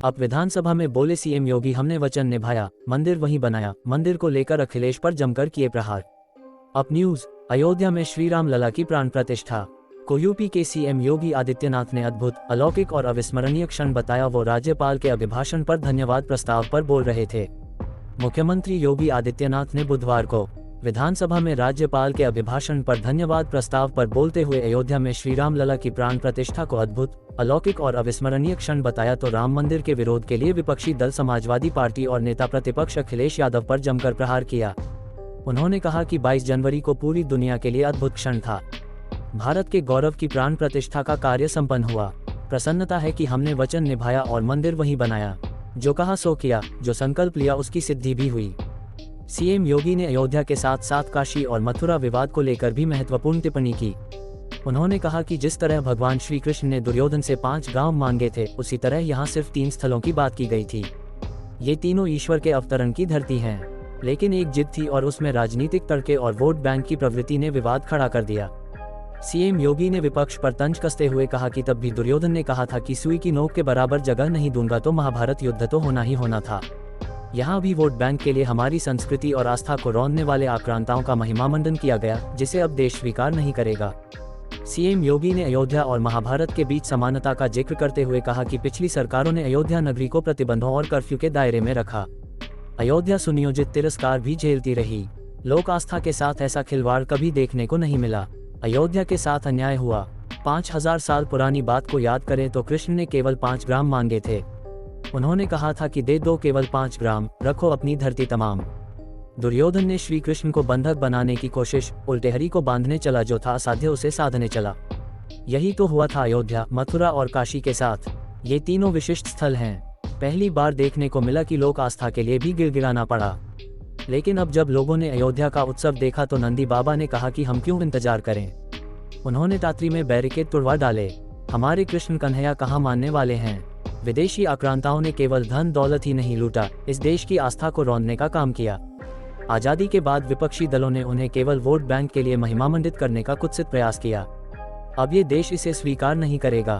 अब विधानसभा में बोले सीएम योगी, हमने वचन निभाया, मंदिर वहीं बनाया। मंदिर को लेकर अखिलेश पर जमकर किए प्रहार। अब न्यूज, अयोध्या में श्री राम लला की प्राण प्रतिष्ठा को यूपी के सीएम योगी आदित्यनाथ ने अद्भुत, अलौकिक और अविस्मरणीय क्षण बताया। वो राज्यपाल के अभिभाषण पर धन्यवाद प्रस्ताव पर बोल रहे थे। मुख्यमंत्री योगी आदित्यनाथ ने बुधवार को विधानसभा में राज्यपाल के अभिभाषण पर धन्यवाद प्रस्ताव पर बोलते हुए अयोध्या में श्री राम लला की प्राण प्रतिष्ठा को अद्भुत, अलौकिक और अविस्मरणीय क्षण बताया। तो राम मंदिर के विरोध के लिए विपक्षी दल समाजवादी पार्टी और नेता प्रतिपक्ष अखिलेश यादव पर जमकर प्रहार किया। उन्होंने कहा कि 22 जनवरी को पूरी दुनिया के लिए अद्भुत क्षण था। भारत के गौरव की प्राण प्रतिष्ठा का कार्य संपन्न हुआ। प्रसन्नता है कि हमने वचन निभाया और मंदिर वहीं बनाया। जो कहा सो किया, जो संकल्प लिया उसकी सिद्धि भी हुई। सीएम योगी ने अयोध्या के साथ साथ काशी और मथुरा विवाद को लेकर भी महत्वपूर्ण टिप्पणी की। उन्होंने कहा कि जिस तरह भगवान श्री कृष्ण ने दुर्योधन से 5 गांव मांगे थे, उसी तरह यहाँ सिर्फ 3 स्थलों की बात की गई थी। ये तीनों ईश्वर के अवतरण की धरती हैं, लेकिन एक जिद थी और उसमें राजनीतिक तड़के और वोट बैंक की प्रवृत्ति ने विवाद खड़ा कर दिया। सीएम योगी ने विपक्ष पर तंज कसते हुए कहा कि तब भी दुर्योधन ने कहा था कि सुई की नोक के बराबर जगह नहीं दूंगा, तो महाभारत युद्ध तो होना ही होना था। यहाँ भी वोट बैंक के लिए हमारी संस्कृति और आस्था को रौंदने वाले आक्रांताओं का महिमामंडन किया गया, जिसे अब देश स्वीकार नहीं करेगा। सीएम योगी ने अयोध्या और महाभारत के बीच समानता का जिक्र करते हुए कहा कि पिछली सरकारों ने अयोध्या नगरी को प्रतिबंधों और कर्फ्यू के दायरे में रखा। अयोध्या सुनियोजित तिरस्कार भी झेलती रही। लोक आस्था के साथ ऐसा खिलवाड़ कभी देखने को नहीं मिला। अयोध्या के साथ अन्याय हुआ। 5000 साल पुरानी बात को याद करें तो कृष्ण ने केवल 5 ग्राम मांगे थे। उन्होंने कहा था कि दे दो केवल 5 ग्राम, रखो अपनी धरती तमाम। दुर्योधन ने श्री कृष्ण को बंधक बनाने की कोशिश, उल्टे हरि को बांधने चला, जो था असाध्य उसे साधने चला। यही तो हुआ था अयोध्या, मथुरा और काशी के साथ। ये तीनों विशिष्ट स्थल हैं। पहली बार देखने को मिला कि लोक आस्था के लिए भी गिड़गिड़ाना पड़ा। लेकिन अब जब लोगों ने अयोध्या का उत्सव देखा तो नंदी बाबा ने कहा कि हम क्यों इंतजार करें। उन्होंने तात्री में बैरिकेड तुड़वा डाले। हमारे कृष्ण कन्हैया कहाँ मानने वाले हैं। विदेशी आक्रांताओं ने केवल धन दौलत ही नहीं लूटा, इस देश की आस्था को रौंदने का काम किया। आजादी के बाद विपक्षी दलों ने उन्हें केवल वोट बैंक के लिए महिमामंडित करने का कुत्सित प्रयास किया। अब ये देश इसे स्वीकार नहीं करेगा।